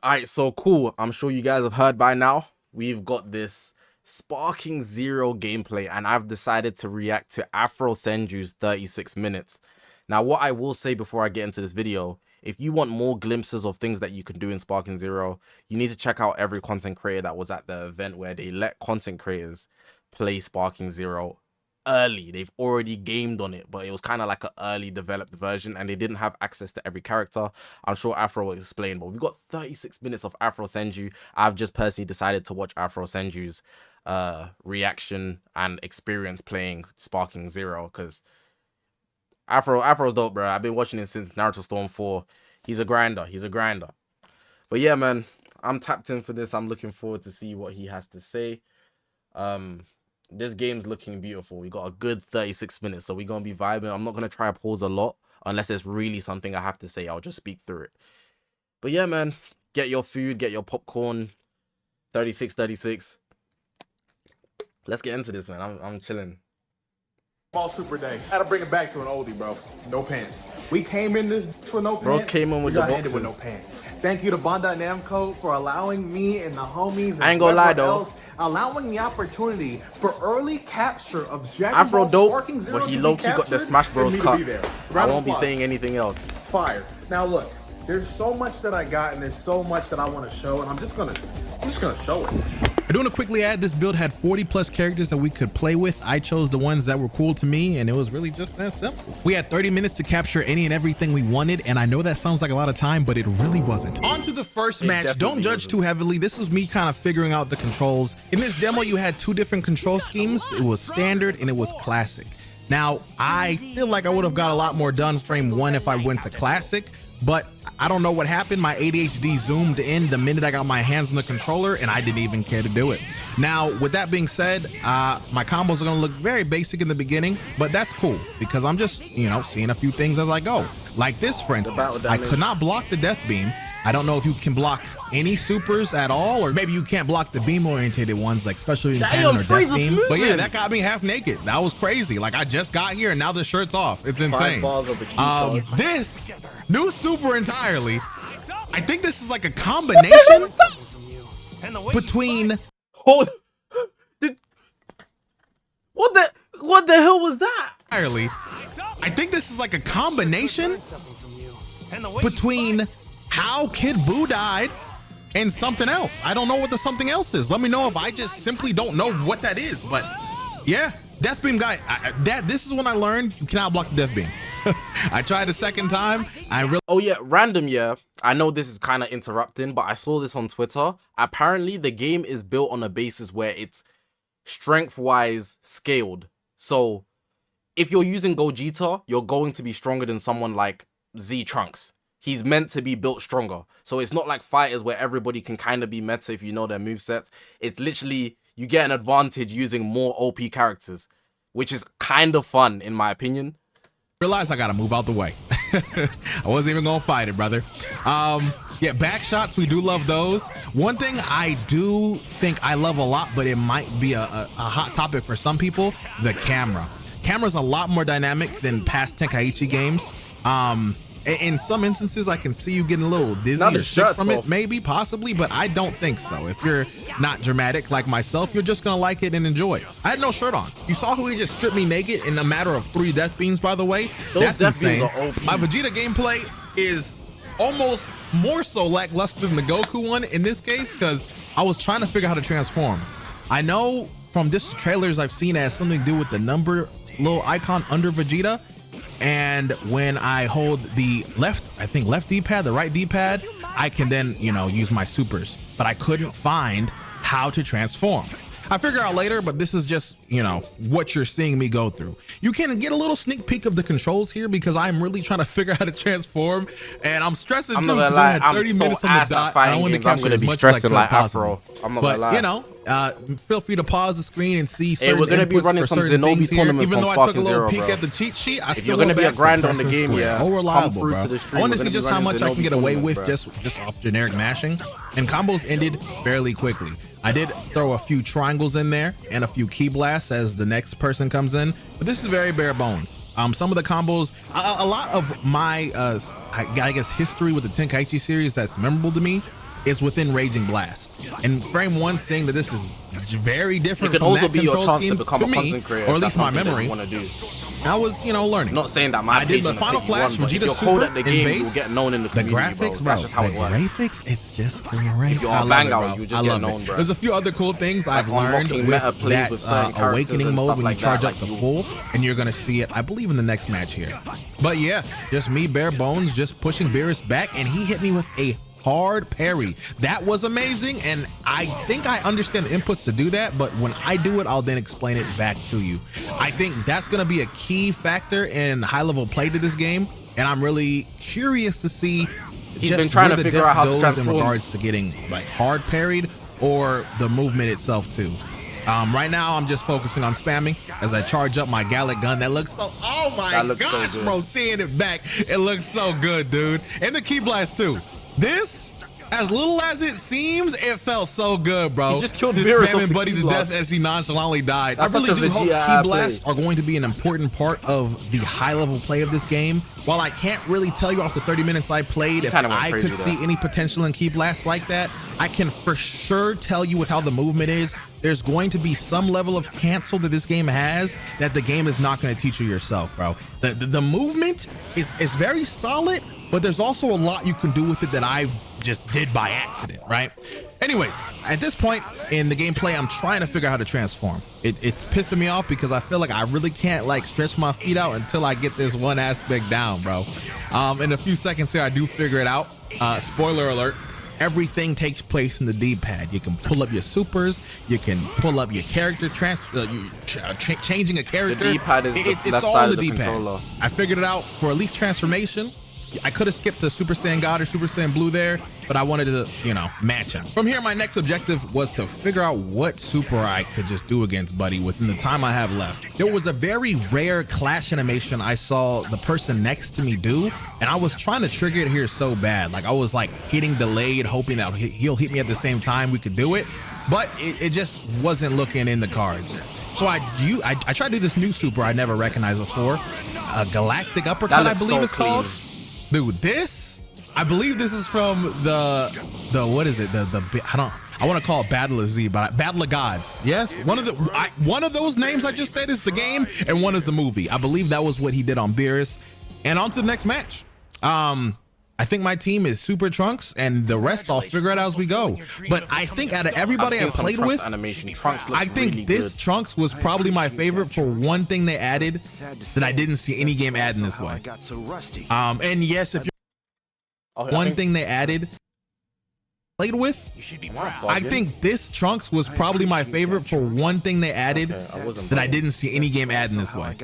Alright, so cool. I'm sure you guys have heard by now. We've got this Sparking Zero gameplay, and I've decided to react to Afro Senju's 36 minutes. Now, what I will say before I get into this video, if you want more glimpses of things that you can do in Sparking Zero, you need to check out every content creator that was at the event where they let content creators play Sparking Zero early. They've already gamed on it, but it was kind of like an early developed version, and they didn't have access to every character. I'm sure Afro will explain, but we've got 36 minutes of Afro Senju. I've just personally decided to watch Afro Senju's reaction and experience playing Sparking Zero, because Afro's dope, bro. I've been watching him since Naruto Storm 4. He's a grinder. But yeah, man, I'm tapped in for this. I'm looking forward to see what he has to say. This game's looking beautiful. We got a good 36 minutes, so we're gonna be vibing. I'm not gonna try to pause a lot unless there's really something I have to say. I'll just speak through it. But yeah, man, get your food, get your popcorn. 36. Let's get into this, man. I'm chilling. All super day. Had to bring it back to an oldie, bro. No pants. We came in this with no pants. Bro came in with the boxes. With no pants. Thank you to Bandai Namco for allowing me and the homies. I ain't gonna lie though. Allowing the opportunity for early capture of Afro dope, but he low-key got the Smash Bros cut. I won't be saying anything else. It's fire. Now look, there's so much that I got and there's so much that I want to show, and I'm just gonna show it. I do want to quickly add, this build had 40 plus characters that we could play with. I chose the ones that were cool to me, and it was really just that simple. We had 30 minutes to capture any and everything we wanted, and I know that sounds like a lot of time, but it really wasn't. On to the first match. Don't judge too heavily. This is me kind of figuring out the controls. In this demo, you had two different control schemes. It was standard and it was classic. Now, I feel like I would have got a lot more done frame one if I went to classic, but I don't know what happened. My ADHD zoomed in the minute I got my hands on the controller, and I didn't even care to do it. Now, with that being said, my combos are gonna look very basic in the beginning, but that's cool because I'm just, seeing a few things as I go. Like this, for instance, I could not block the death beam. I don't know if you can block any supers at all, or maybe you can't block the beam orientated ones like Special Cannon or Death Beam. But yeah, that got me half naked. That was crazy. Like, I just got here and now the shirt's off. It's insane. This new super entirely, I think this is like a combination between what the hell was that? Entirely, I think this is like a combination between how Kid Buu died and something else. I don't know what the something else is. Let me know if I just simply don't know what that is. But yeah, Death Beam guy, this is when I learned you cannot block the Death Beam. I tried a second time. Oh yeah, random, yeah. I know this is kind of interrupting, but I saw this on Twitter. Apparently the game is built on a basis where it's strength-wise scaled. So if you're using Gogeta, you're going to be stronger than someone like Z Trunks. He's meant to be built stronger. So it's not like fighters where everybody can kind of be meta if you know their movesets. It's literally, you get an advantage using more OP characters, which is kind of fun in my opinion. Realize I gotta move out the way. I wasn't even gonna fight it, brother. Yeah, back shots, we do love those. One thing I do think I love a lot, but it might be a hot topic for some people, the camera. Camera's a lot more dynamic than past Tenkaichi games. In some instances, I can see you getting a little dizzy or sick from it, maybe, possibly, but I don't think so. If you're not dramatic like myself, you're just gonna like it and enjoy it. I had no shirt on. You saw who he just stripped me naked in a matter of 3 death beams, by the way. That's insane. My Vegeta gameplay is almost more so lackluster than the Goku one in this case, because I was trying to figure out how to transform. I know from this trailers I've seen it has something to do with the number little icon under Vegeta. And when I hold the left D-pad, the right D-pad, I can then, use my supers. But I couldn't find how to transform. I figure out later, but this is just, what you're seeing me go through. You can get a little sneak peek of the controls here because I'm really trying to figure out how to transform. And I'm stressing too because I had 30 minutes on the dot. I want to capture as much as I could possible. I'm not gonna lie. Feel free to pause the screen and see. Hey, we're gonna be running some Zinobi tournaments. Even though on I took a little peek at the cheat sheet, I still you're gonna be a grind on the game, yeah. More reliable, bro. I want to see just how much I can get away with just off generic mashing. And combos ended fairly quickly. I did throw a few triangles in there and a few key blasts as the next person comes in, but this is very bare bones. Some of the combos, a lot of my I guess history with the Tenkaichi series that's memorable to me is within Raging Blast. And frame 1 saying that this is very different It could from also that be your control chance scheme to become to a me, content creator. or at least my memory. Want to do. I was, learning. Not saying that my I did the page Final gonna take Flash, you on, but if Vegeta you're Super cold at the in game, base, you'll get known in the the community, graphics, bro. That's just how the it works. graphics, it's just great. If you're I a love banger, it, bro. you just I get love known, it. bro. There's a few other cool things I've learned unlocking with meta plays that with certain characters awakening and mode stuff when like you charge that, up the like full, and you're gonna see it, I believe, in the next match here. But yeah, just me bare bones, just pushing Beerus back, and he hit me with a hard parry. That was amazing, and I think I understand the inputs to do that, but when I do it, I'll then explain it back to you. I think that's going to be a key factor in high-level play to this game, and I'm really curious to see He's just been trying where to the figure out how to depth goes in transform. regards to getting like hard parried or the movement itself too. Right now, I'm just focusing on spamming as I charge up my Gallic gun. That looks so, oh my gosh, so bro, seeing it back, it looks so good, dude. And the key blast too. This, as little as it seems, it felt so good, bro. He just killed this Beerus spamming off the buddy key to blast. death as he nonchalantly died. That's I really such a do hope Vegeta key blasts play. are going to be an important part of the high-level play of this game. While I can't really tell you off the 30 minutes I played if I could see any potential in key blasts like that, I can for sure tell you with how the movement is, there's going to be some level of cancel that this game has that the game is not going to teach you yourself, bro. The movement is very solid, but there's also a lot you can do with it that I just did by accident, right? Anyways, at this point in the gameplay, I'm trying to figure out how to transform. It's pissing me off because I feel like I really can't like stretch my feet out until I get this one aspect down, bro. In a few seconds here, I do figure it out. Spoiler alert. Everything takes place in the D-pad. You can pull up your supers. You can pull up your character, changing a character. The D-pad is it's left all side in of the the D-pads. controller. I figured it out for at least transformation. I could have skipped the Super Saiyan God or Super Saiyan Blue there, but I wanted to, match him. From here, my next objective was to figure out what super I could just do against Buddy within the time I have left. There was a very rare clash animation I saw the person next to me do, and I was trying to trigger it here so bad. Like I was like hitting delayed, hoping that he'll hit me at the same time we could do it, but it just wasn't looking in the cards. So I tried to do this new super I never recognized before, a galactic uppercut, I believe it's called. Dude, I believe this is from the what is it? I want to call it Battle of Z, but Battle of Gods. Yes, one of those names I just said is the game, and one is the movie. I believe that was what he did on Beerus. And on to the next match. I think my team is Super Trunks, and the rest I'll figure it out as we go. But I think out of everybody I played with, I think this Trunks was probably my favorite for one thing they added that I didn't see any game add in this way. And yes, if you're one thing they added played with, I think this Trunks was probably my favorite for one thing they added that I didn't see any game add in this way.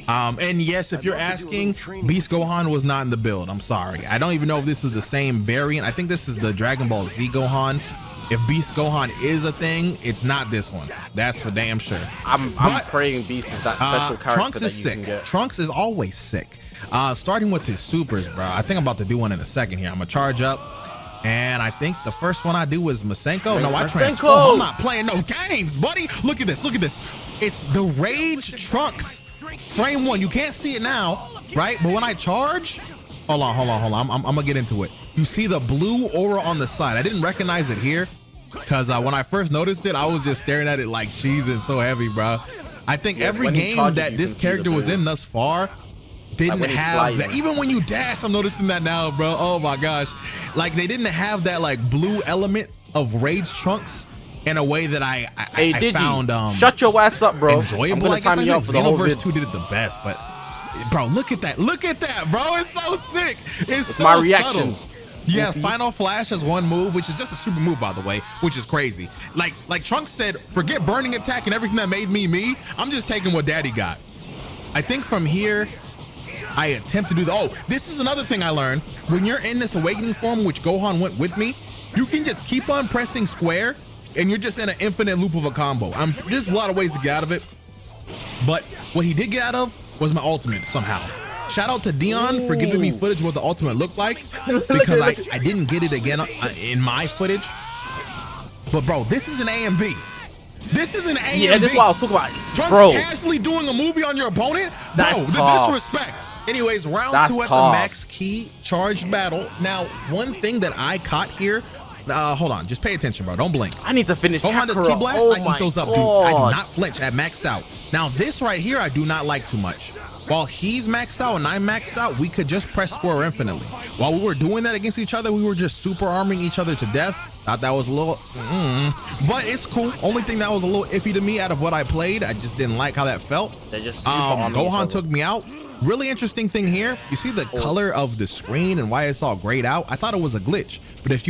And yes, if you're asking, Beast Gohan was not in the build. I'm sorry. I don't even know if this is the same variant. I think this is the Dragon Ball Z Gohan. If Beast Gohan is a thing, it's not this one. That's for damn sure. I'm praying Beast is that special character Trunks that is you sick. can get. Trunks is always sick. Starting with his supers, bro. I think I'm about to do one in a second here. I'm gonna charge up. And I think the first one I do is Masenko. No, I transform. I'm not playing no games, buddy. Look at this. Look at this. It's the Rage Trunks. Frame 1. You can't see it now, right? But when I charge, hold on. I'm gonna get into it. You see the blue aura on the side. I didn't recognize it here because when I first noticed it, I was just staring at it like, jeez, it's so heavy, bro. I think every game that this character was in thus far didn't have that. Even when you dash, I'm noticing that now, bro. Oh my gosh. Like they didn't have that like blue element of Rage Trunks in a way that I found shut your ass up, bro. Enjoyable. I'm gonna time you out for the whole vid. 2 did it the best, but bro, look at that, bro. It's so sick. It's so my reaction. Subtle. Yeah, Final Flash has one move, which is just a super move, by the way, which is crazy. Like Trunks said, forget burning attack and everything that made me. I'm just taking what Daddy got. I think from here, I attempt to do this is another thing I learned. When you're in this awakening form, which Gohan went with me, you can just keep on pressing square and you're just in an infinite loop of a combo. There's a lot of ways to get out of it, but what he did get out of was my ultimate somehow. Shout out to Dion for giving me footage what the ultimate looked like, because I didn't get it again in my footage. But bro, this is an A and B. This is an A and B. Yeah, this is what I was talking about. Trunks Bro, casually doing a movie on your opponent? That's Bro, tough. the disrespect. Anyways, round That's 2 at tough. the max key charged battle. Now, one thing that I caught here hold on, just pay attention, bro. Don't blink. I need to finish Gohan does Kakarot. key blast. Oh I my eat those up, dude. I do not flinch at maxed out. Now this right here, I do not like too much. While he's maxed out and I'm maxed out, we could just press square infinitely. While we were doing that against each other, we were just super arming each other to death. Thought that was a little, but it's cool. Only thing that was a little iffy to me out of what I played, I just didn't like how that felt. They're just super arming each Gohan other. took me out. Really interesting thing here. You see the color of the screen and why it's all grayed out. I thought it was a glitch, but if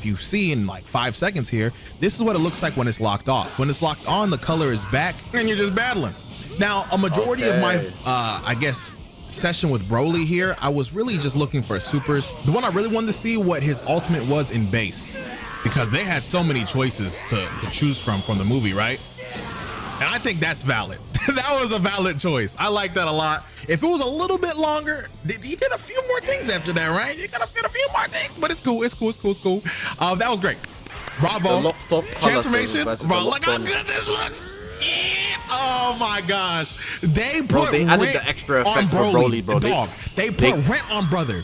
you see in like 5 seconds here, this is what it looks like when it's locked off. When it's locked on, the color is back and you're just battling. Now, a majority of my, I guess, session with Broly here, I was really just looking for supers. The one I really wanted to see what his ultimate was in base, because they had so many choices to choose from the movie, right? And I think that's valid. That was a valid choice. I like that a lot. If it was a little bit longer, he did a few more things after that, right? You gotta fit a few more things, but it's cool. It's cool. It's cool. It's cool. That was great. Bravo. Transformation. Bro, look how good this looks. Oh my gosh. They put they added rent the extra on effects for Broly, bro. Dog. They put rent on brother.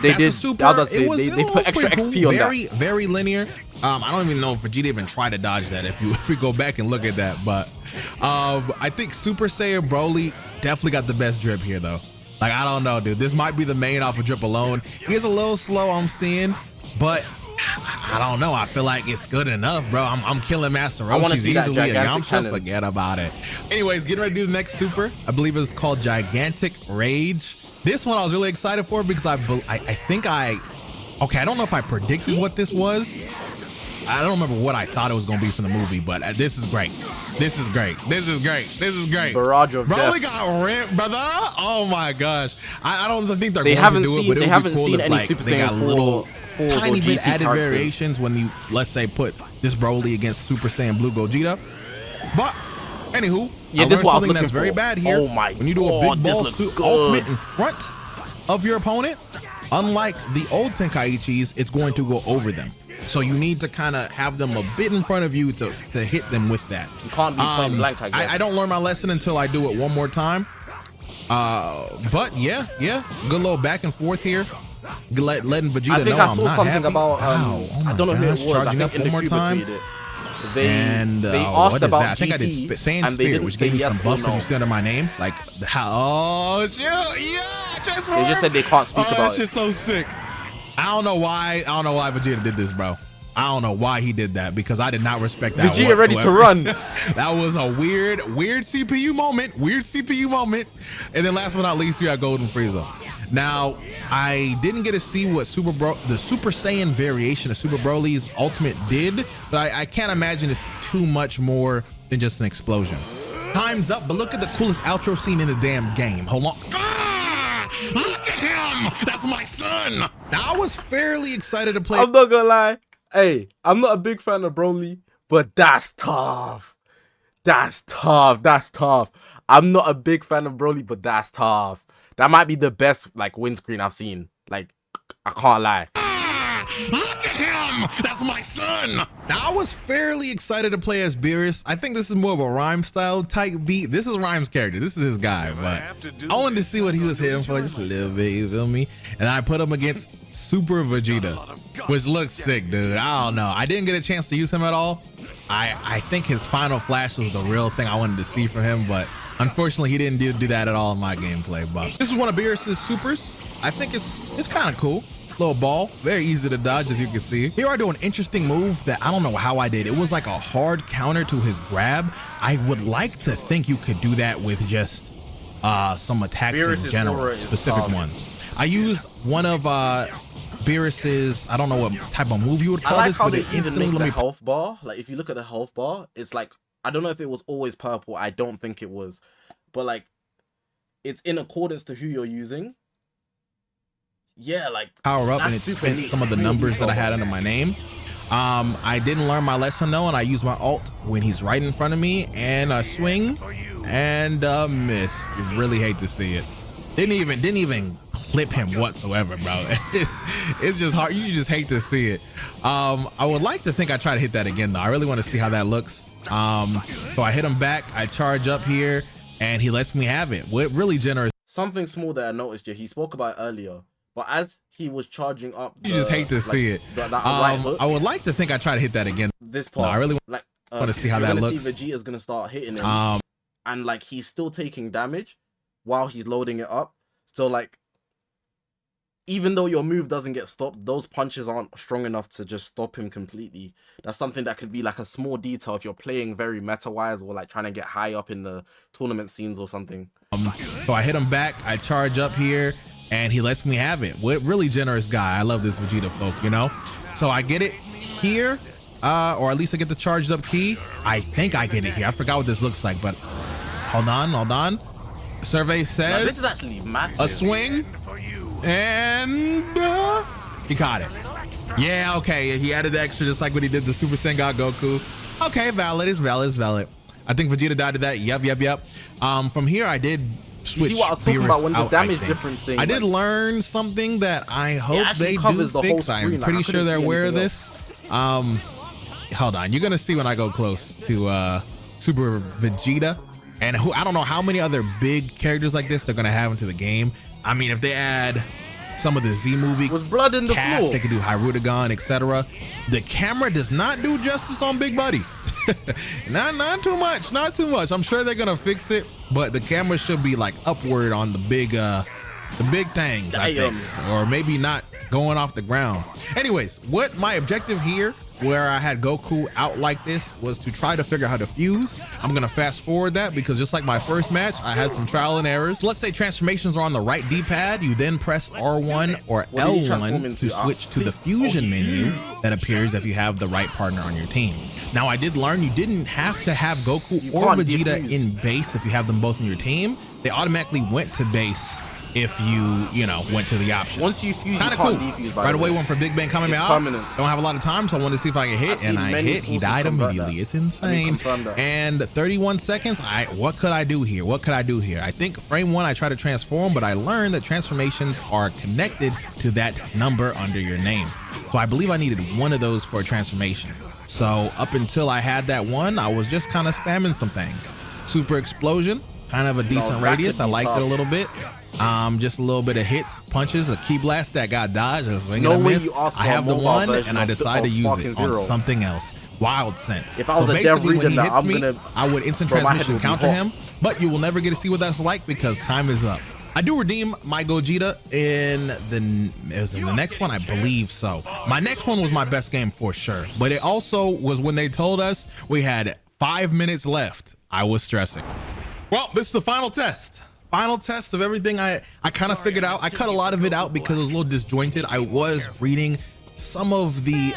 They That's did. a super. I was about to say, It was they put extra pretty XP on very, that. very linear. I don't even know if Vegeta even tried to dodge that. If we go back and look at that, but I think Super Saiyan Broly definitely got the best drip here, though. Like, I don't know, dude. This might be the main alpha drip alone. He is a little slow, I'm seeing, but I don't know. I feel like it's good enough, bro. I'm killing Master Roshi's easily. Yamcha, forget about it. Anyways, getting ready to do the next super. I believe it's called Gigantic Rage. This one I was really excited for because I think I don't know if I predicted what this was. I don't remember what I thought it was gonna be from the movie, but this is great. This is great. This is great. This is great. Barrage of Broly death. got ripped, brother. Oh my gosh. I don't think they're They going haven't to do seen. it, but it They would haven't be cool seen if, any like, Super they got Saiyan little 4 tiny or bit GT added characters. variations when you, let's say, put this Broly against Super Saiyan Blue Gogeta. But anywho, Yeah, I this is learned what I was something looking that's very for. bad here. Oh my when you do a God, big this ball looks suit good. ultimate in front of your opponent, unlike the old Tenkaichis, it's going to go over them. So you need to kind of have them a bit in front of you to hit them with that. You can't be point blank, I guess. I don't learn my lesson until I do it one more time. But yeah, good little back and forth here. Letting Vegeta I think know I saw I'm not something happy. about. Ow, oh my I don't know who gosh, it was. I charging think up in the one more Cuba time. tweeted it. And They what asked is about that? I think I did GT, Saiyan and they Spirit, didn't which say gave me yes some or buffs and no. you see under my name. Like, oh shoot, yeah, transform. They just said they can't speak that about it. shit's so sick. I don't know why Vegeta did this, bro. I don't know why he did that, because I did not respect that. Vegeta ready to run. That was a weird CPU moment. And then last but not least, you got Golden Frieza. Now, I didn't get to see what the Super Saiyan variation of Super Broly's ultimate did, but I can't imagine it's too much more than just an explosion. Time's up, but look at the coolest outro scene in the damn game. Hold on. Ah, look at him. That's my son. Now, I was fairly excited to play. I'm not gonna lie. Hey, I'm not a big fan of Broly, but that's tough. That's tough. I'm not a big fan of Broly, but that's tough. That might be the best like windscreen I've seen. Like, I can't lie. Look at him! That's my son! Now, I was fairly excited to play as Beerus. I think this is more of a Rhyme style type beat. This is Rhyme's character. This is his guy, but I wanted to see what he was hitting for just a little bit, you feel me? And I put him against Super Vegeta, which looks sick, dude. I don't know. I didn't get a chance to use him at all. I think his final flash was the real thing I wanted to see from him, but unfortunately, he didn't do that at all in my gameplay. But this is one of Beerus's supers. I think it's kind of cool. Little ball, very easy to dodge, as you can see. Here I do an interesting move that I don't know how I did. It was like a hard counter to his grab. I would like to think you could do that with just some attacks Beerus's in general, aura is specific tough. ones. I used one of Beerus's, I don't know what type of move you would I call like this, how but they it even instantly make let the me. health bar. Like, if you look at the health bar, it's like, I don't know if it was always purple. I don't think it was, but like, it's in accordance to who you're using. Yeah, like Power up and it that's super spent neat. some of the numbers that I had under my name. I didn't learn my lesson though, and I used my ult when he's right in front of me, and I swing and miss. You really hate to see it. Didn't even clip him whatsoever, bro. It's just hard. You just hate to see it. I would like to think I try to hit that again though. I really want to see how that looks. So I hit him back. I charge up here, and he lets me have it. What really generous. Something small that I noticed, he spoke about earlier. But as he was charging up, You just hate to see it. I would like to think I try to hit that again. This part, No, I really like want to see how that looks. See Vegeta's gonna start hitting him, and like he's still taking damage while he's loading it up. So like, even though your move doesn't get stopped, those punches aren't strong enough to just stop him completely. That's something that could be like a small detail if you're playing very meta-wise or like trying to get high up in the tournament scenes or something. So I hit him back, I charge up here, and he lets me have it. What really generous guy. I love this Vegeta folk, you know? So I get it here, or at least I get the charged up key. I think I get it here. I forgot what this looks like, but hold on. Survey says now, this is actually massive. A swing. And he caught it. Yeah, okay. He added the extra just like when he did the Super Sengoku Goku. Okay, valid. It's valid. I think Vegeta died to that. Yep. From here, I did switch. You see what I was talking about when the damage difference thing? I did learn something that I hope they do fix. I'm pretty sure they're aware of this. Hold on. You're gonna see when I go close to Super Vegeta, and who I don't know how many other big characters like this they're gonna have into the game. I mean, if they add some of the Z movie with blood in the cast, floor, they could do Hyrudegan, etc. The camera does not do justice on Big Buddy. not too much. I'm sure they're gonna fix it, but the camera should be like upward on the big things, I think, or maybe not going off the ground. Anyways, what my objective here, where I had Goku out like this, was to try to figure out how to fuse. I'm gonna fast forward that because just like my first match, I had some trial and errors. So let's say transformations are on the right D-pad. You then press R1 or L1 to switch to the fusion menu that appears if you have the right partner on your team. Now, I did learn you didn't have to have Goku or Vegeta in base if you have them both in your team. They automatically went to base if you know, went to the option. Once you fuse, kind of cool. Defuse, right away, one for Big Bang coming out. Don't have a lot of time, so I wanted to see if I can hit, and I hit. He died immediately. It's insane. And 31 seconds. What could I do here? I think frame 1 I tried to transform, but I learned that transformations are connected to that number under your name. So I believe I needed one of those for a transformation. So up until I had that one, I was just kind of spamming some things. Super explosion, kind of a decent radius. I liked it a little bit. Just a little bit of hits, punches, a key blast that got dodged. I have the one, and I decided to use it on something else. Wild Sense. If I was a dev reader, I would instant transmission counter him, but you will never get to see what that's like because time is up. I do redeem my Gogeta in the next one, I believe so. My next one was my best game for sure, but it also was when they told us we had 5 minutes left. I was stressing. Well, this is the final test. Final test of everything I kind of figured out. I cut a lot of it out because it was a little disjointed. I was reading some of the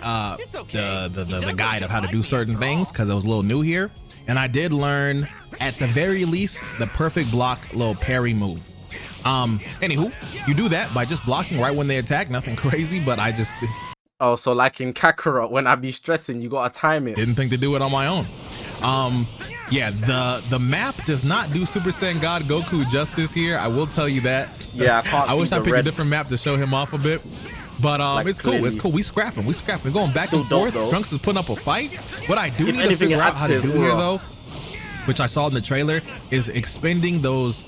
guide of how to do certain things because I was a little new here, and I did learn at the very least the perfect block little parry move. Anywho, you do that by just blocking right when they attack. Nothing crazy, but I just oh, so like in Kakarot, when I be stressing, you gotta time it. Didn't think to do it on my own. Yeah, the map does not do Super Saiyan God Goku justice here. I will tell you that. Yeah, I wish I picked a different map to show him off a bit. But like it's cool. It's cool. We scrapping. We're going back and forth. Trunks is putting up a fight. What I do need to figure out how to do here, though, which I saw in the trailer, is expending those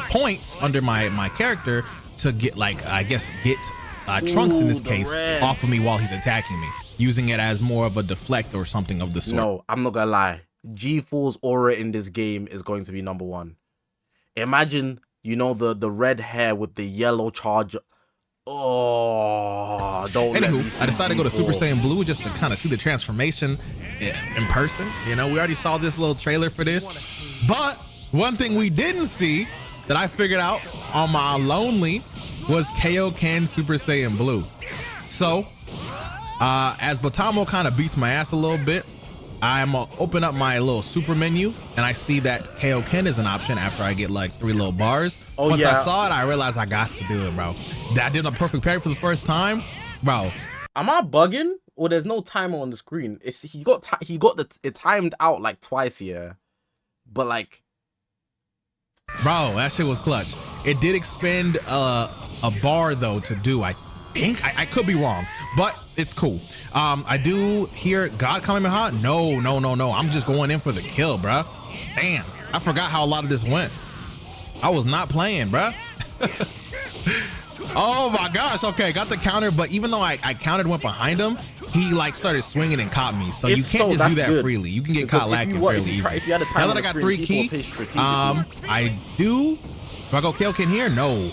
points under my character to get, like, I guess get Trunks in this case off of me while he's attacking me, using it as more of a deflect or something of the sort. No, I'm not gonna lie. G4's aura in this game is going to be #1. Imagine, you know, the red hair with the yellow charge. Oh, don't. Anywho, I decided to go to Super Saiyan Blue just to kind of see the transformation in person. You know, we already saw this little trailer for this, but one thing we didn't see that I figured out on my lonely was Kaioken Super Saiyan Blue. So, as Batamo kind of beats my ass a little bit, I'm gonna open up my little super menu and I see that Kaioken is an option after I get like 3 little bars. Once I saw it, I realized I got to do it, bro. That did a perfect parry for the first time, bro. Am I bugging? Or there's no timer on the screen? He got it timed out like twice here, but like, bro, that shit was clutch. It did expend a bar though to do. I think I could be wrong, but it's cool. I do hear God Kamehameha. No. I'm just going in for the kill, bruh. Damn, I forgot how a lot of this went. I was not playing, bruh. Oh my gosh. Okay, got the counter, but even though I countered, went behind him, he like started swinging and caught me. So you can't just do that freely. You can get caught lacking fairly easy. If you had a Now that I got 3 key, I do I go Kaioken here? No.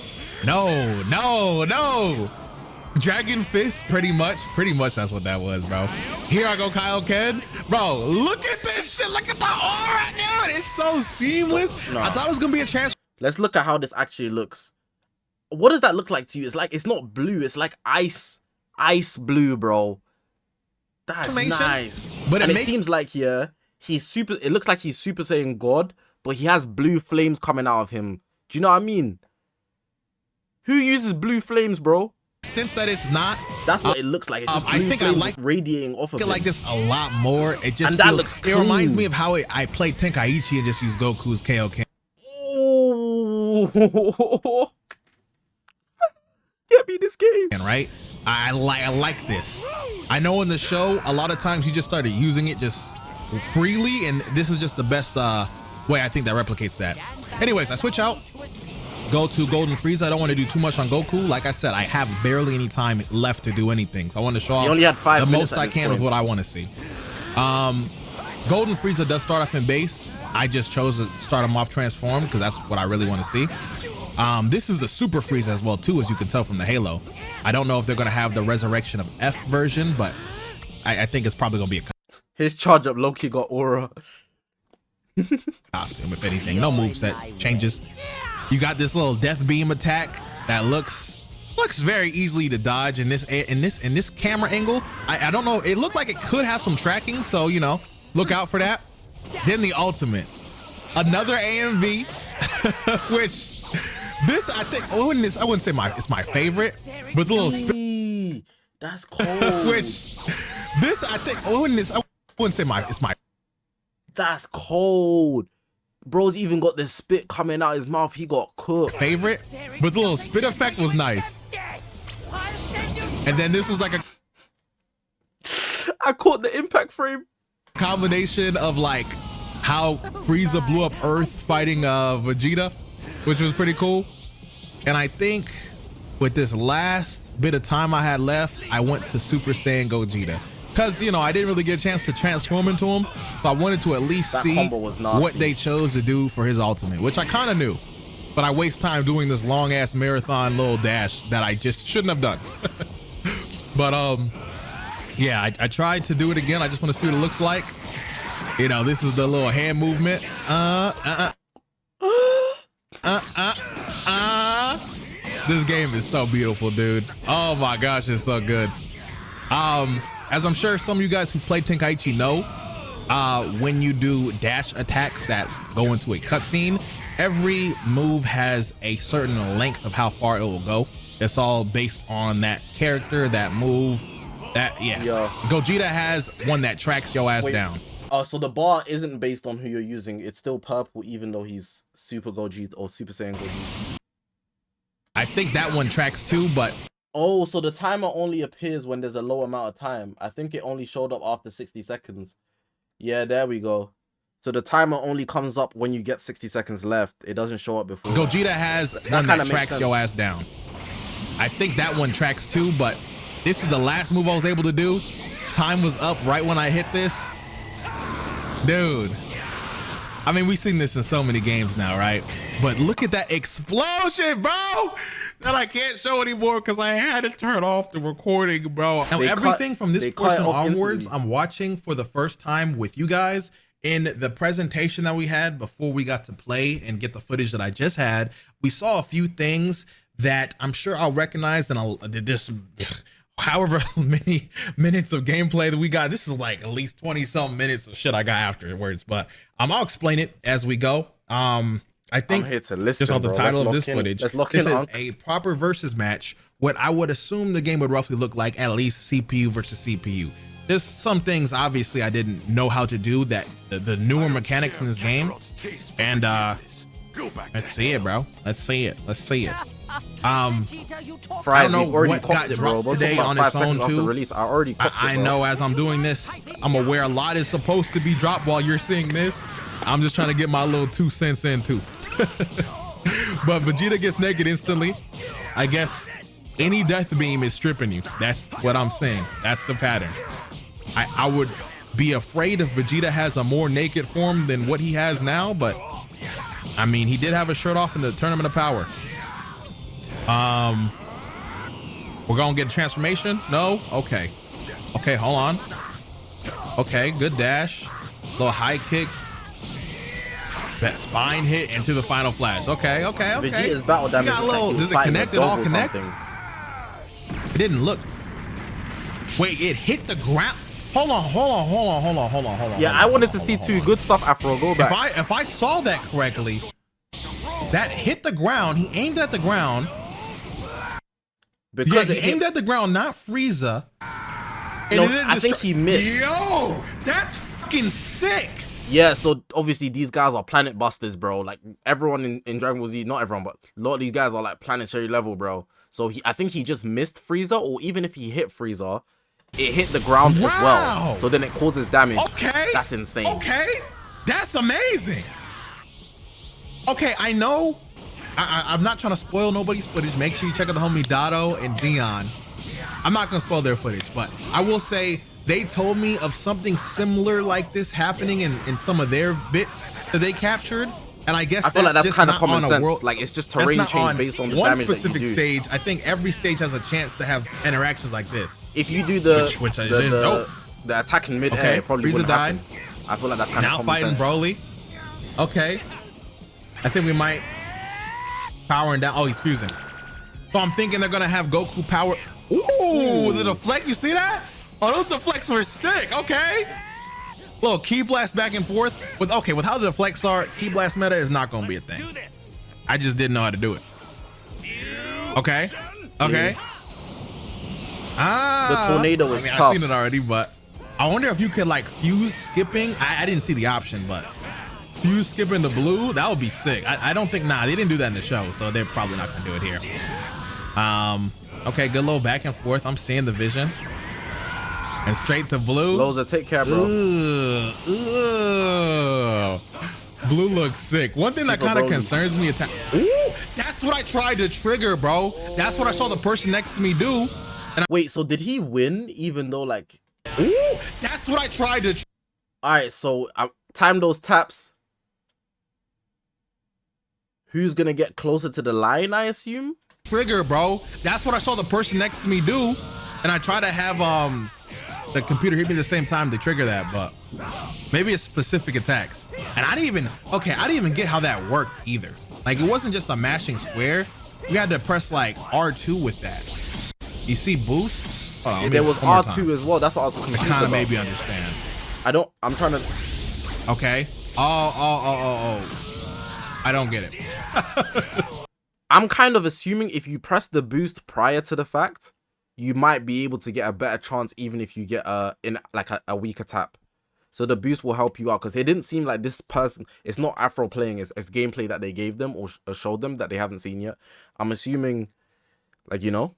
Dragon Fist, pretty much that's what that was, bro. Here I go Kaioken. Bro, look at this shit. Look at the aura, dude. It's so seamless. No. I thought it was gonna be a chance. Let's look at how this actually looks. What does that look like to you? It's like, it's not blue, it's like ice blue, bro. That's nice. But it seems like here, it looks like he's Super Saiyan God, but he has blue flames coming out of him. Do you know what I mean? Who uses blue flames, bro? Since that it's not, that's what it looks like. It's I think I like radiating off of it. I like this a lot more. It just and that looks clean. It reminds me of how I played Tenkaichi and just used Goku's Kaioken. Oh, get me this game. Right? I like this. I know in the show a lot of times you just started using it just freely, and this is just the best way I think that replicates that. Anyways, I switch out. Go to Golden Frieza. I don't want to do too much on Goku. Like I said, I have barely any time left to do anything. So I want to show off the most I can with what I want to see. Golden Frieza does start off in base. I just chose to start him off transformed because that's what I really want to see. This is the Super Frieza as well too, as you can tell from the halo. I don't know if they're going to have the Resurrection of F version, but I think it's probably going to be a his charge up Loki got aura. Costume, if anything. No moveset changes. You got this little death beam attack that looks very easily to dodge in this camera angle. I don't know. It looked like it could have some tracking, so you know, look out for that. Then the ultimate, another AMV, which this I think I wouldn't say it's my favorite, but the little that's cold. Which this I think I wouldn't say it's my. That's cold. Bro's even got the spit coming out his mouth. He got cooked. Favorite, but the little spit effect was nice. And then this was like I caught the impact frame. Combination of like how Frieza blew up Earth fighting Vegeta, which was pretty cool. And I think with this last bit of time I had left, I went to Super Saiyan Gogeta. Because, you know, I didn't really get a chance to transform into him. So I wanted to at least see what they chose to do for his ultimate, which I kind of knew. But I waste time doing this long ass marathon little dash that I just shouldn't have done. But yeah, I tried to do it again. I just want to see what it looks like. You know, this is the little hand movement. This game is so beautiful, dude. Oh my gosh, it's so good. As I'm sure some of you guys who played Tenkaichi know, when you do dash attacks that go into a cutscene, every move has a certain length of how far it will go. It's all based on that character, that move, yeah. Gogeta has one that tracks your ass down. So the bar isn't based on who you're using. It's still purple, even though he's Super Gogeta or Super Saiyan Gogeta. I think that one tracks too, but... Oh, so the timer only appears when there's a low amount of time. I think it only showed up after 60 seconds. Yeah, there we go. So the timer only comes up when you get 60 seconds left. It doesn't show up before. Gogeta has one that tracks your ass down. I think that one tracks too, but this is the last move I was able to do. Time was up right when I hit this. Dude. I mean, we've seen this in so many games now, right? But look at that explosion, bro! That I can't show anymore because I had to turn off the recording, bro. Now, everything from this portion onwards, I'm watching for the first time with you guys. In the presentation that we had before we got to play and get the footage that I just had, we saw a few things that I'm sure I'll recognize, and I'll this however many minutes of gameplay that we got. This is like at least 20-something minutes of shit I got afterwards, but I'll explain it as we go. I think I'm here to listen, just on the title of this footage, this is a proper versus match. What I would assume the game would roughly look like, at least CPU versus CPU. There's some things obviously I didn't know how to do, that the newer mechanics in this game, and let's see it, bro. Let's see it. Let's see it. Frieza, I don't know what got dropped today on its own too. I know as I'm doing this, I'm aware a lot is supposed to be dropped while you're seeing this. I'm just trying to get my little 2 cents in too. But Vegeta gets naked instantly. I guess Any death beam is stripping you. That's what I'm saying. That's the pattern. I would be afraid if Vegeta has a more naked form than what he has now, but I mean, he did have a shirt off in the Tournament of Power. We're gonna get a transformation? No? Okay. Okay, hold on. Okay, good dash. Little high kick. That spine hit into the final flash. Okay. Vegeta's battle damage. Got a little, does it connect? It all connect? It didn't look. Wait, it hit the ground. Hold on. Yeah, I wanted to see too. Good stuff, Afro. Go back. If I saw that correctly, that hit the ground. He aimed at the ground. Because he aimed at the ground, not Frieza. No, I think he missed. Yo, that's fucking sick. Yeah, so obviously these guys are planet busters, bro. Like everyone in Dragon Ball Z, not everyone, but a lot of these guys are like planetary level, bro. So I think he just missed Frieza, or even if he hit Frieza, it hit the ground as well. So then it causes damage. Okay. That's insane. Okay. That's amazing. Okay, I know. I'm not trying to spoil nobody's footage. Make sure you check out the homie Dotto and Dion. I'm not gonna spoil their footage, but I will say they told me of something similar like this happening in some of their bits that they captured. And I guess I feel like that's kind of common sense. World, like it's just terrain change based on the one damage specific that you do. stage. I think every stage has a chance to have interactions like this. If you do the attack in mid-air, okay, it probably wouldn't happen. I feel like that's kind of common sense. Now fighting Broly. Okay. I think we might powering down. Oh, he's fusing. So I'm thinking they're gonna have Goku power. Ooh, the deflect. You see that? Oh, those deflects were sick. Okay. Little key blast back and forth. With how the deflects are, key blast meta is not gonna be a thing. I just didn't know how to do it. Okay. The tornado is tough. I've seen it already, but I wonder if you could like fuse skipping. I didn't see the option, but fuse skipping the blue, that would be sick. I don't think, they didn't do that in the show, so they're probably not gonna do it here. Okay, good little back and forth. I'm seeing the vision. And straight to blue. Loza, take care, bro. Blue looks sick. One thing that kind of concerns me, ooh, that's what I tried to trigger, bro. That's what I saw the person next to me do. And wait, so did he win even though like... Ooh, that's what I tried to... All right, so time those taps. Who's gonna get closer to the line, I assume? Trigger, bro. That's what I saw the person next to me do. And I try to have the computer hit me at the same time to trigger that, but maybe it's specific attacks. And I didn't even get how that worked either. Like, it wasn't just a mashing square. You had to press like R2 with that. You see boost? Hold on, yeah, there was R2 as well. That's what I was confused about. It kind of made me understand. I'm trying to... Okay. Oh. I don't get it. I'm kind of assuming if you press the boost prior to the fact, you might be able to get a better chance even if you get a weaker tap. So the boost will help you out, because it didn't seem like this person, it's not Afro playing, it's gameplay that they gave them or showed them that they haven't seen yet. I'm assuming, like, you know,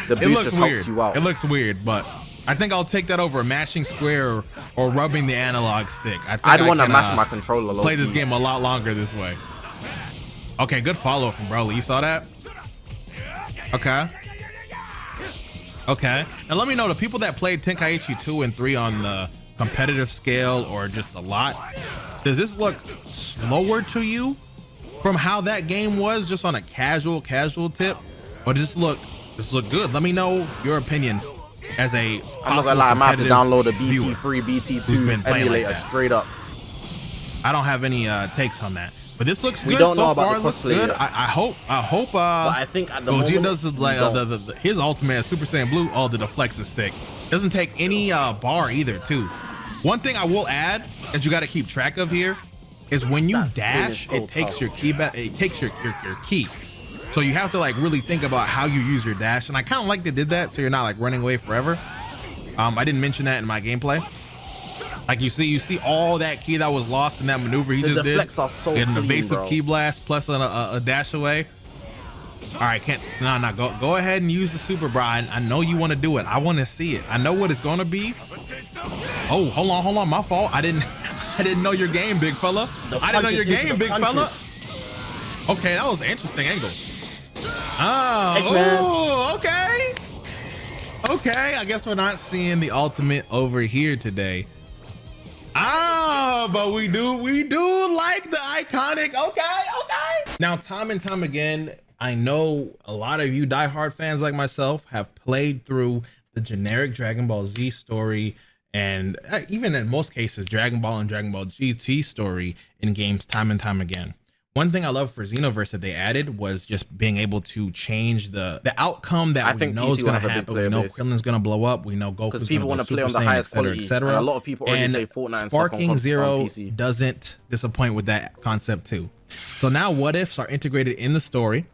the boost just helps you out. It looks weird, but I think I'll take that over a mashing square or rubbing the analog stick. I'd want to mash my controller. Play this game a lot longer this way. Okay, good follow from Broly. You saw that? Okay. Now let me know, the people that played Tenkaichi 2 and 3 on the competitive scale or just a lot, does this look slower to you from how that game was just on a casual tip? Or does this look good? Let me know your opinion as a I'm not gonna lie, I might have to download a BT3, BT2 emulator straight up. I don't have any takes on that. But this looks good. We don't so know far. about the cosplay yet. I hope but I think at the Gogeta moment, does like his ultimate Super Saiyan Blue. Oh, the deflects is sick. Doesn't take any bar either too. One thing I will add that you got to keep track of here is when you dash, it takes your key back. It takes your key. So you have to like really think about how you use your dash. And I kind of like they did that, so you're not like running away forever. I didn't mention that in my gameplay. Like you see all that key that was lost in that maneuver he just did. The deflects are so clean, an evasive bro. key blast plus a dash away. All right, go ahead and use the super, bro. I know you want to do it. I want to see it. I know what it's gonna be. Oh, hold on, my fault. I didn't know your game, big fella. I didn't know your game, big fella. Okay, that was an interesting angle. Oh, X-Men. ooh, okay. Okay, I guess we're not seeing the ultimate over here today. Ah, but we do like the iconic. Okay. Now, time and time again, I know a lot of you diehard fans like myself have played through the generic Dragon Ball Z story, and even in most cases, Dragon Ball and Dragon Ball GT story in games time and time again. One thing I love for Xenoverse that they added was just being able to change the outcome that we know is going to happen. We know Krillin's going to blow up. We know Goku's going to people want to play on the highest quality, and a lot of people already play Fortnite and Sparking stuff on Zero PC. doesn't disappoint with that concept too. So now what ifs are integrated in the story.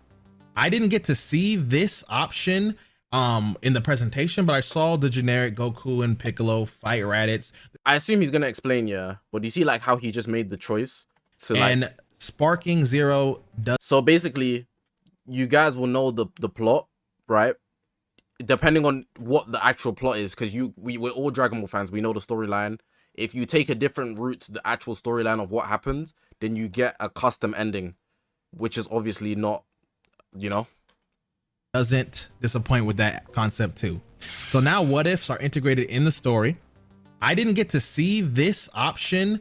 I didn't get to see this option in the presentation, but I saw the generic Goku and Piccolo fight Raditz. I assume he's going to explain, yeah. But do you see like how he just made the choice to like... Sparking Zero does. So basically, you guys will know the plot, right? Depending on what the actual plot is, because we're all Dragon Ball fans. We know the storyline. If you take a different route to the actual storyline of what happens, then you get a custom ending, which is obviously not, you know. Doesn't disappoint with that concept too. So now what ifs are integrated in the story. I didn't get to see this option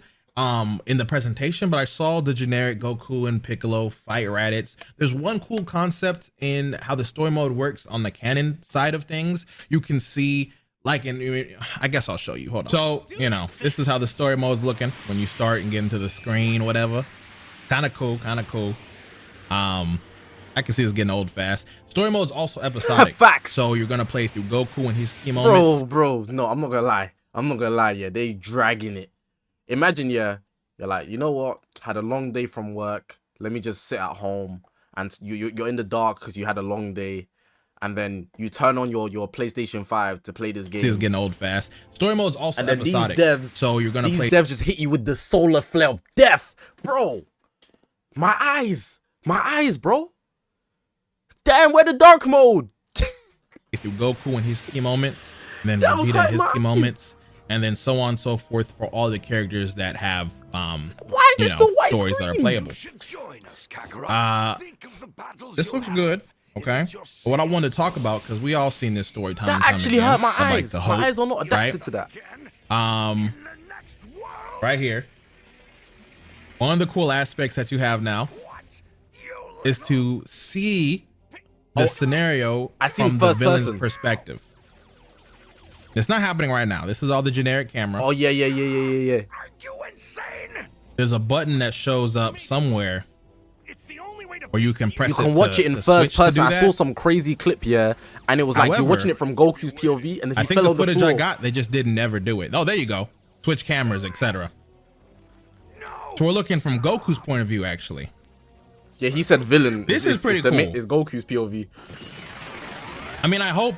in the presentation, but I saw the generic Goku and Piccolo fight Raditz. There's one cool concept in how the story mode works on the canon side of things. You can see, like, I guess I'll show you. Hold on. So, you know, this is how the story mode's looking when you start and get into the screen, whatever. Kind of cool. I can see it's getting old fast. Story mode's also episodic. Facts. So you're gonna play through Goku and his key moments. Bro, no, I'm not gonna lie. Yeah, they dragging it. Imagine, yeah, you're like, you know what? Had a long day from work. Let me just sit at home, and you're in the dark because you had a long day, and then you turn on your PlayStation 5 to play this game. It's getting old fast. Story mode's also and then episodic. These devs, so you're gonna play. These devs just hit you with the solar flare of death, bro. My eyes, bro. Damn, where the dark mode? If you Goku and his key moments, and then Vegeta and his key moments. And then so on and so forth for all the characters that have stories that are playable. This looks good. Okay. But what I wanted to talk about, because we all seen this story time. That actually hurt my eyes. Like hope, my eyes are not adapted to that. Right here. One of the cool aspects that you have now is to see the scenario from the villain's perspective. It's not happening right now. This is all the generic camera. Oh, yeah. Are you insane? There's a button that shows up somewhere where you can press it. You can watch it in first person. I saw some crazy clip here, and it was like you're watching it from Goku's POV, and then I think the footage I got, they just didn't never do it. Oh, there you go. Switch cameras, etc. So we're looking from Goku's point of view, actually. Yeah, he said villain. This is pretty cool. It's Goku's POV. I mean, I hope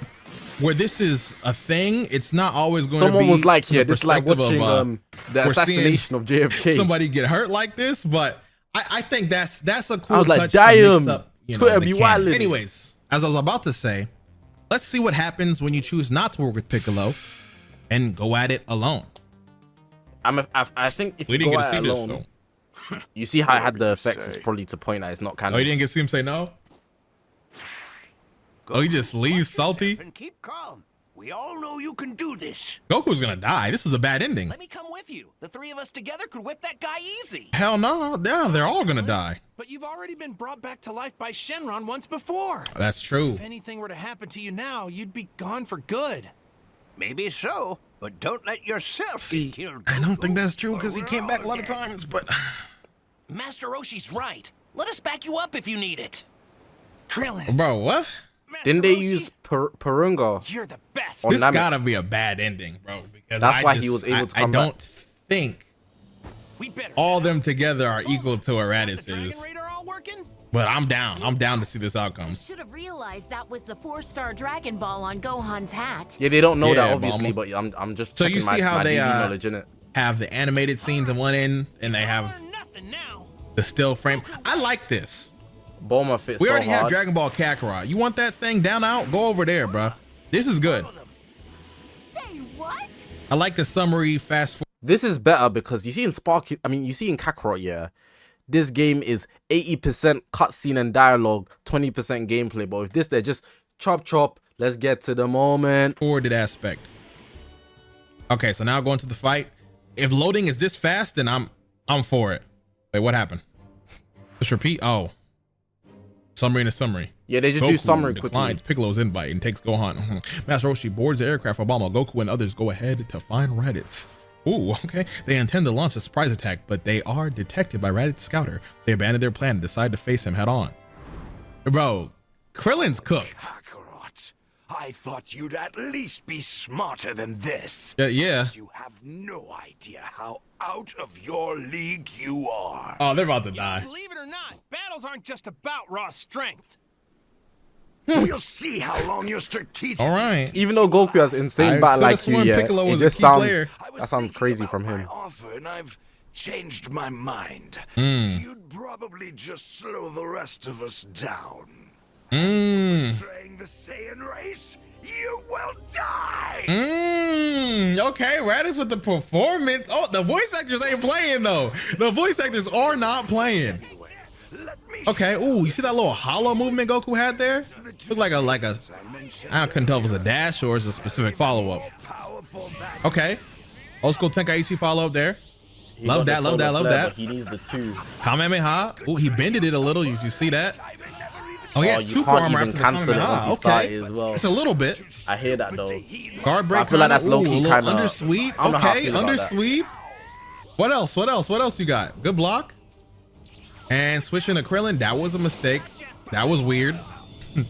where this is a thing, it's not always going to be. Someone was like, yeah, this is like watching the assassination of JFK. Somebody get hurt like this, but I think that's a cool. I was like, touch damn, to mix up, Twitter be wild. Anyways, as I was about to say, let's see what happens when you choose not to work with Piccolo and go at it alone. I think if you go at it alone, you see how I had the effects. It's probably to point that it's not canon. Oh, you didn't get to see him say no? Oh, he just leaves salty. And keep calm. We all know you can do this. Goku's gonna die. This is a bad ending. Let me come with you. The three of us together could whip that guy easy. Hell no. Yeah, they're all gonna die. But you've already been brought back to life by Shenron once before. That's true. If anything were to happen to you now, you'd be gone for good. Maybe so, but don't let yourself be killed. I don't think that's true because he came back a lot of times, but... Master Roshi's right. Let us back you up if you need it. Krillin. Bro, what? Didn't they use Purunga? You're the best. This gotta be a bad ending, bro. Because that's why he was able to come back. I don't think all them together are equal to what Raditz is. But I'm down. I'm down to see this outcome. Should have realized that was the 4-star Dragon Ball on Gohan's hat. Yeah, they don't know that obviously, but I'm just so you see how they knowledge in it. Have the animated scenes in one end, and they have the still frame. I like this. Bulma fits. We already have Dragon Ball Kakarot. You want that thing down out? Go over there, bro. This is good. Say what? I like the summary fast forward. This is better because you see in you see in Kakarot, yeah, this game is 80% cutscene and dialogue, 20% gameplay. But with this, they're just chop chop. Let's get to the moment. Forwarded aspect. Okay, so now going to the fight. If loading is this fast, then I'm for it. Wait, what happened? Let's repeat. Oh, summary and a summary. Yeah, they just Goku do summary declines quickly. Piccolo's invite and takes Gohan. Master Roshi boards the aircraft. Obama, Goku, and others go ahead to find Raditz. Ooh, okay. They intend to launch a surprise attack, but they are detected by Raditz's scouter. They abandon their plan and decide to face him head on. Bro, Krillin's cooked. Kakarot, I thought you'd at least be smarter than this. Yeah. You have no idea how out of your league you are. Oh, they're about to die. Believe it or not, battles aren't just about raw strength. We'll see how long you're strategic. All right. Even though Goku has insane I battle could've IQ, sworn yeah, Piccolo it was a just key sounds player. that sounds crazy from him. My offer, and I've changed my mind. Hmm. You'd probably just slow the rest of us down. Mmm. Betraying the Saiyan race, you will die. Okay, Raditz with the performance. Oh, the voice actors ain't playing though. The voice actors are not playing. Let me Okay. Ooh, you see that little hollow movement Goku had there? Looked like a. I couldn't tell if it was a dash or it's a specific follow up. powerful that Okay. Old school Tenkaichi follow up there. He Love got the that, love solar that, love flare, that. but he needs the 2. Kamehameha. Ooh, he bended it a little. You see that? Oh yeah, You super can't armor even after the cancel it Kamehameha. once you Okay. start it as well. It's a little bit. I hear that though. Guard break. I feel like that's kinda. low-key Ooh, a little kinda- under I sweep. don't know how I Okay, feel about under that. sweep. What else? What else? What else you got? Good block. And switching to Krillin, that was a mistake. That was weird. All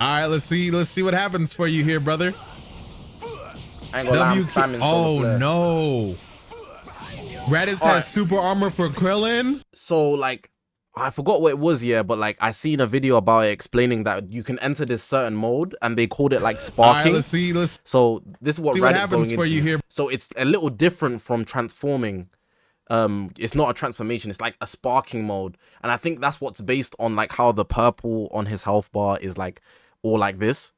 right, let's see what happens for you here, brother. I ain't gonna lie, I'm WK. spamming solar Oh flare. no. Raditz has Alright. super armor for Krillin. So like, I forgot what it was, yeah, but like I seen a video about it explaining that you can enter this certain mode and they called it like All right, sparking. let's see. Let's So this is what see what Raditz happens going for into. you here. So it's a little different from transforming. It's not a transformation, it's like a sparking mode. And I think that's what's based on like how the purple on his health bar is like all like this.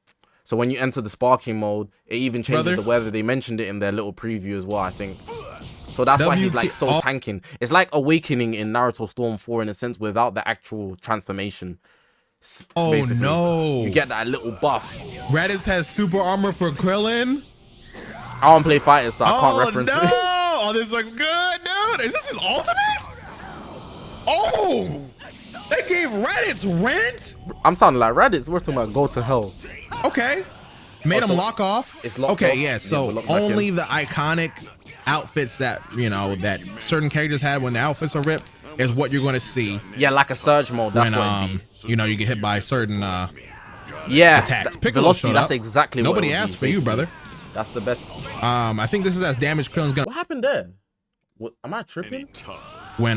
So when you enter the sparking mode, it even changes Brother. the weather. They mentioned it in their little preview as well, I think. So that's why he's like so WK. tanking. It's like Awakening in Naruto Storm 4 in a sense without the actual transformation. Oh Basically. no. You get that little buff. Raditz has super armor for Krillin. I don't play fighters, so I can't Oh reference no! it. Oh, this looks good, dude. Is this his ultimate? Oh, they gave Raditz rent. I'm sounding like Raditz. We're talking about go to hell. Okay, made him so lock off. it's locked okay, off. yeah. Yeah, So we're locked back only in. the iconic outfits that that certain characters had when the outfits are ripped is what you're going to see Yeah, like a surge mode. That's when what it'd be. you get hit by certain Yeah, attacks. that- Piccolo velocity. showed That's up. exactly what Nobody it would asked be, for you, basically. brother. That's the best. I think this is as damage Krillin's gonna What happened there? What am I tripping? when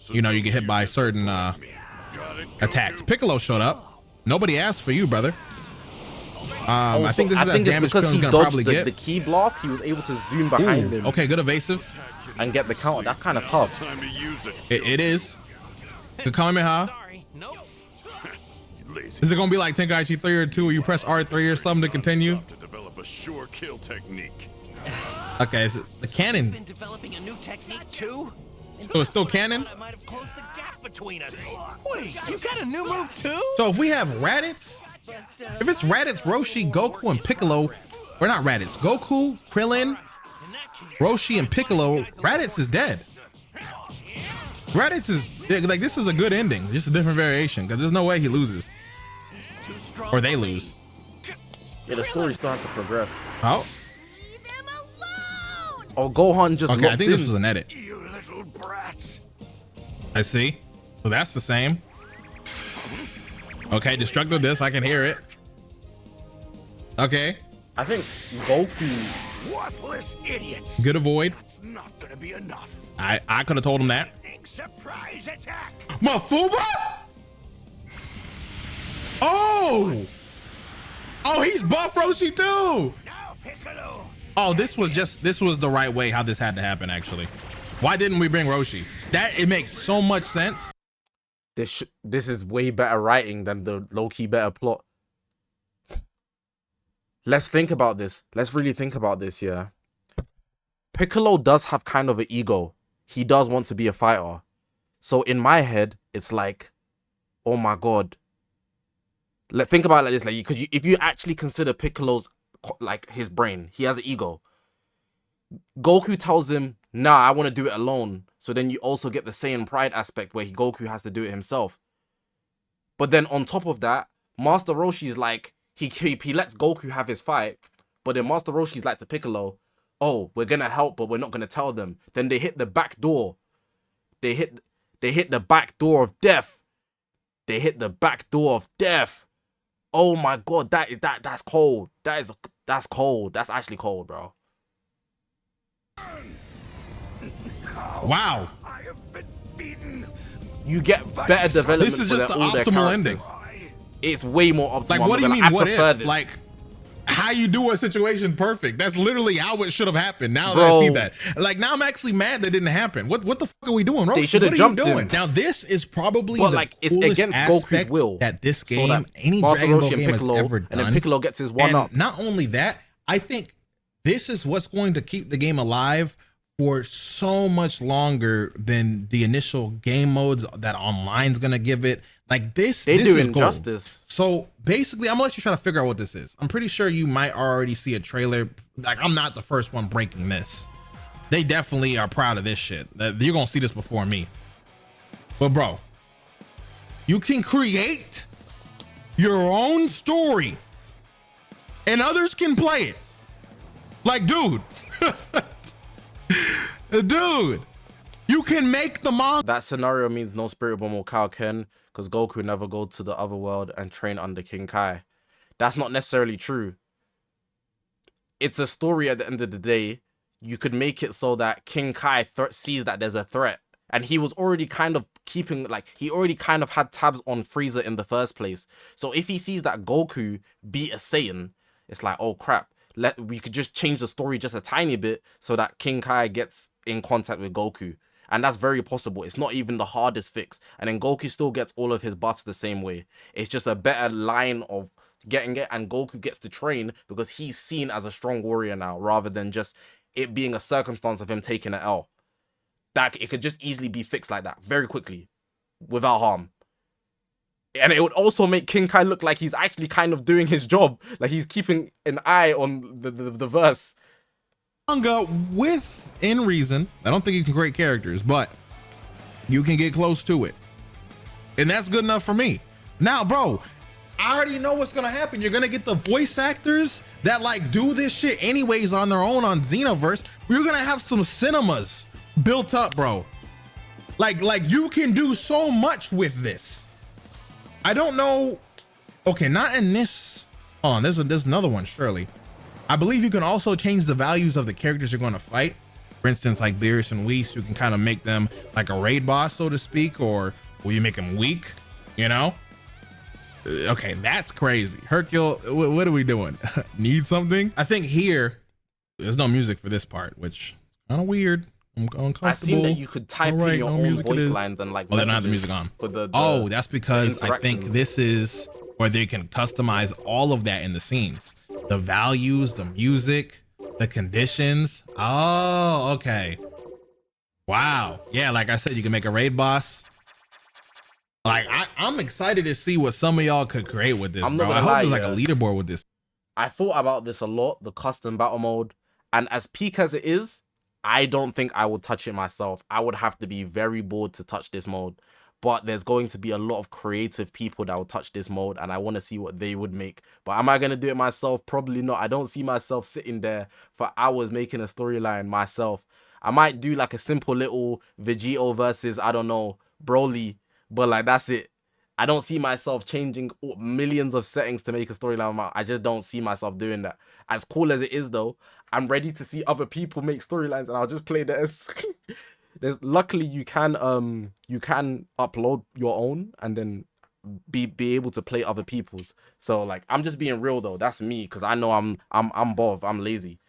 you get hit by certain attacks. Piccolo showed up. Nobody asked for you, brother. I think this is as it's damage because Krillin's he gonna dodged probably the get. key blast. He was able to zoom behind Ooh, him okay, good evasive. and get the counter. That's kind of tough. It is. Good Kamehameha. Sorry, nope. Is it gonna be like Tenkaichi 3 or 2 where you press R3 or something to continue? To develop a sure kill technique. Okay, it's the cannon. Been developing a new technique too? So it's still canon? I might have closed the gap between us. Wait, you got a new move too? So if we have Raditz, if it's Raditz, Roshi, Goku, and Piccolo, or not Raditz, Goku, Krillin, In that case, Roshi, and Piccolo, Raditz is dead. Raditz is like, this is a good ending, just a different variation, because there's no way he loses too strong. or they lose. Yeah, the story still has to progress. Oh, Leave him alone! Oh, Gohan just. okay. I locked think this in. was an edit. you little brat. I see. Well, that's the same. Okay, destructive disc. I can hear it. Okay, I think Goku. Worthless idiots. good avoid. It's not gonna be enough. I could have told him that. Surprise attack. Mafuba? Oh! Oh, he's buff Roshi too. Now, Piccolo. Oh, this was the right way how this had to happen actually. Why didn't we bring Roshi? It makes so much sense. This is way better writing than the low-key better plot. Let's think about this. Let's really think about this, yeah. Piccolo does have kind of an ego. He does want to be a fighter. So in my head, it's like, oh my god. Think about it like this, like, because if you actually consider Piccolo's like his brain, he has an ego. Goku tells him, nah, I want to do it alone. So then you also get the Saiyan pride aspect where Goku has to do it himself. But then on top of that, Master Roshi's like, he lets Goku have his fight, but then Master Roshi's like to Piccolo, oh, we're gonna help, but we're not gonna tell them. Then they hit the back door. They hit the back door of death. They hit the back door of death. Oh my god, that's cold. That's cold. That's actually cold, bro. Wow. I have been beaten. You get better development. This is just the all their optimal characters. ending. It's way more optimal. Like, what do you mean, I what prefer if? this. Like, how you do a situation perfect? That's literally how it should have happened. Now that Bro. I see that, like, now I'm actually mad that didn't happen. What the fuck are we doing, Roshi? They should have What are you jumped doing? him. Now this is probably But the like, it's coolest against Goku's aspect will. that this So game, that any Master Dragon Ball Roshi and game Piccolo, has ever done. and then Piccolo gets his one And up. not only that, I think this is what's going to keep the game alive for so much longer than the initial game modes that online's gonna give it. Like this, They this do is gold. injustice. So basically, I'm gonna let you try to figure out what this is. I'm pretty sure you might already see a trailer. Like, I'm not the first one breaking this. They definitely are proud of this shit. You're gonna see this before me. But bro, you can create your own story and others can play it. Like, dude, dude, you can make the manga. That scenario means no Spirit Bomb or Kaioken, because Goku never go to the other world and train under King Kai. That's not necessarily true. It's a story at the end of the day. You could make it so that King Kai sees that there's a threat. And he was already kind of keeping, like, he already kind of had tabs on Frieza in the first place. So if he sees that Goku beat a Saiyan, it's like, oh crap. We could just change the story just a tiny bit so that King Kai gets in contact with Goku. And that's very possible. It's not even the hardest fix. And then Goku still gets all of his buffs the same way. It's just a better line of getting it. And Goku gets to train because he's seen as a strong warrior now, rather than just it being a circumstance of him taking an L. That it could just easily be fixed like that very quickly without harm. And it would also make King Kai look like he's actually kind of doing his job. Like he's keeping an eye on the verse. Manga within reason. I don't think you can create characters, but you can get close to it. And that's good enough for me. Now, bro, I already know what's gonna happen. You're gonna get the voice actors that like do this shit anyways on their own on Xenoverse. You're gonna have some cinemas built up, bro. Like you can do so much with this. I don't know. Okay, not in this. Hold on, there's another one, surely. I believe you can also change the values of the characters you're going to fight. For instance, like Beerus and Whis, you can kind of make them like a raid boss, so to speak, or will you make them weak? You know? Okay, that's crazy. Hercule, what are we doing? Need something? I think here, there's no music for this part, which is kind of weird. I'm uncomfortable. I've seen that you could type in your own voice lines and like. Oh, they don't have the music on. Oh, that's because I think this is where they can customize all of that in the scenes. The values, the music, the conditions. Oh, okay. Wow. Yeah, like I said, you can make a raid boss. Like I'm excited to see what some of y'all could create with this, bro. I hope there's like a leaderboard with this. I thought about this a lot, the custom battle mode, and as peak as it is, I don't think I would touch it myself. I would have to be very bored to touch this mode. But there's going to be a lot of creative people that will touch this mode, and I want to see what they would make. But am I going to do it myself? Probably not. I don't see myself sitting there for hours making a storyline myself. I might do like a simple little Vegito versus, I don't know, Broly, but like that's it. I don't see myself changing millions of settings to make a storyline. I just don't see myself doing that. As cool as it is though, I'm ready to see other people make storylines, and I'll just play this. Luckily you can upload your own and then be able to play other people's. So like I'm just being real though. That's me, because I know I'm both. I'm lazy.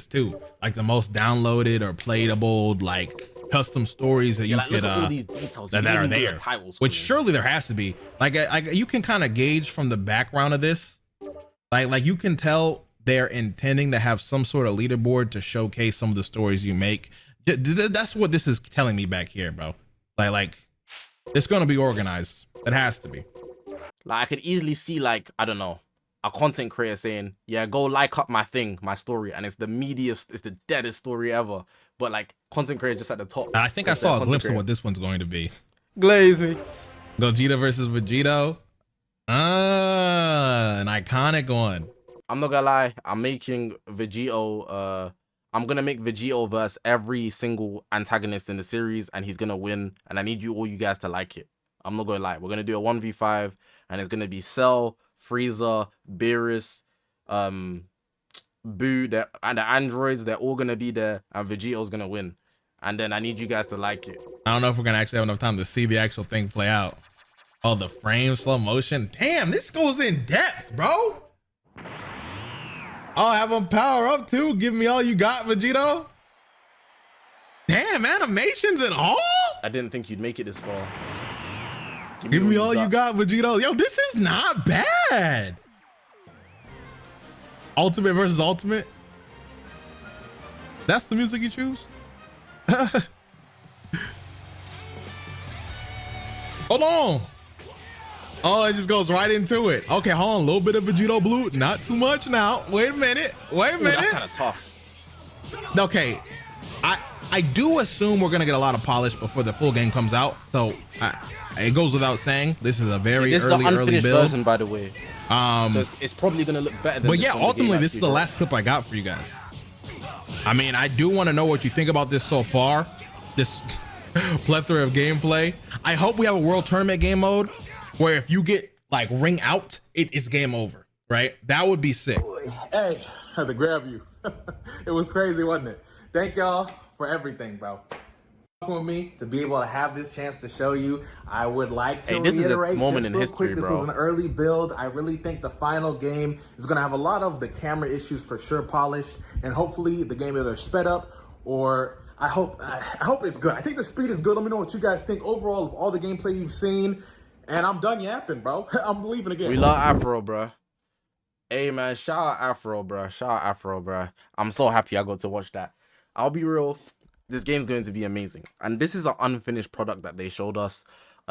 Too like the most downloaded or playable like custom stories that you could that are there, which surely there has to be. Like you can kind of gauge from the background of this, like you can tell they're intending to have some sort of leaderboard to showcase some of the stories you make. That's what this is telling me back here, bro. Like it's gonna be organized. It has to be. Like I could easily see like, I don't know, a content creator saying, yeah, go like up my thing, my story, and it's the meatiest, it's the deadest story ever. But like content creator just at the top. I think I saw a glimpse of what this one's going to be. Glaze me. Gogeta versus Vegito. An iconic one. I'm not gonna lie, I'm making Vegito, I'm gonna make Vegito versus every single antagonist in the series, and he's gonna win, and I need all you guys to like it. I'm not gonna lie, we're gonna do a 1v5, and it's gonna be Cell, Frieza, Beerus, Boo, and the androids, they're all gonna be there, and Vegito's gonna win. And then I need you guys to like it. I don't know if we're gonna actually have enough time to see the actual thing play out. Oh, the frame slow motion. Damn, this goes in depth, bro. I'll have him power up too. Give me all you got, Vegito. Damn, animations and all? I didn't think you'd make it this far. Give me all you got, Vegito. Yo, this is not bad. Ultimate versus Ultimate. That's the music you choose? Hold on. Oh, it just goes right into it. Okay, hold on. A little bit of Vegito Blue. Not too much now. Wait a minute. Wait a minute. That's kind of tough. Okay. I do assume we're going to get a lot of polish before the full game comes out. So it goes without saying. This is a very this early is an unfinished build. version, by the way. So it's probably going to look better than But yeah, ultimately, this is the right? last clip I got for you guys. I mean, I do want to know what you think about this so far. This plethora of gameplay. I hope we have a world tournament game mode where if you get like ring out, it's game over, right? That would be sick. Hey, I had to grab you. It was crazy, wasn't it? Thank y'all for everything, bro. With me to be able to have this chance to show you. I would like to this reiterate is a moment just in real history, quick, this bro. was an early build. I really think the final game is going to have a lot of the camera issues for sure polished, and hopefully the game either sped up or I hope it's good. I think the speed is good. Let me know what you guys think overall of all the gameplay you've seen. And I'm done yapping, bro. I'm leaving again. We love Afro, bro. Hey, man, shout out Afro, bro. Shout out Afro, bro. I'm so happy I got to watch that. I'll be real. This game's going to be amazing. And this is an unfinished product that they showed us.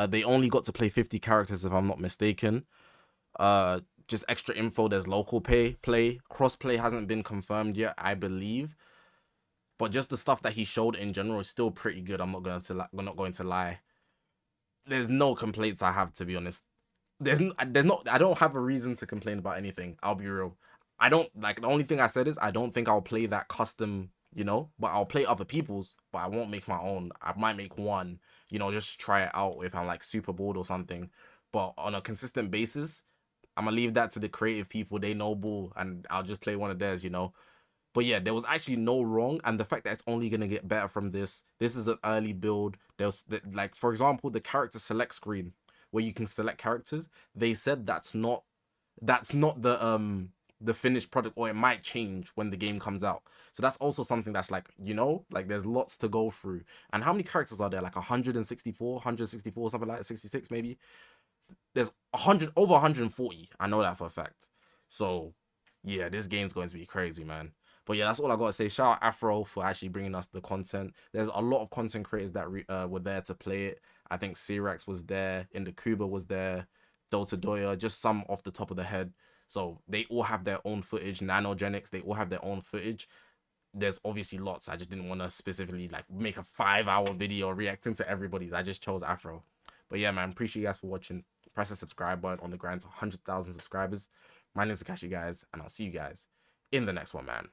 They only got to play 50 characters, if I'm not mistaken. Just extra info. There's local play. Crossplay hasn't been confirmed yet, I believe. But just the stuff that he showed in general is still pretty good. I'm not going to lie. There's no complaints I have, to be honest. I don't have a reason to complain about anything. I'll be real. I don't like, the only thing I said is I don't think I'll play that custom, you know, but I'll play other people's, but I won't make my own. I might make one, you know, just try it out if I'm like super bored or something. But on a consistent basis, I'm gonna leave that to the creative people. They know ball, and I'll just play one of theirs, you know. But yeah, there was actually no wrong, and the fact that it's only gonna get better from this. This is an early build. There was like, for example, the character select screen where you can select characters. They said that's not the finished product, or it might change when the game comes out. So that's also something that's like, you know, like there's lots to go through. And how many characters are there? Like 164, something like that, 66 maybe. There's over 140. I know that for a fact. So yeah, this game's going to be crazy, man. But yeah, that's all I got to say. Shout out Afro for actually bringing us the content. There's a lot of content creators that were there to play it. I think Cyrax was there, Indakuba was there, Dota Doya, just some off the top of the head. So they all have their own footage. Nanogenics, they all have their own footage. There's obviously lots. I just didn't want to specifically like make a 5-hour video reacting to everybody's. I just chose Afro. But yeah, man, appreciate you guys for watching. Press the subscribe button on the grind to 100,000 subscribers. My name is Zakashi, guys, and I'll see you guys in the next one, man.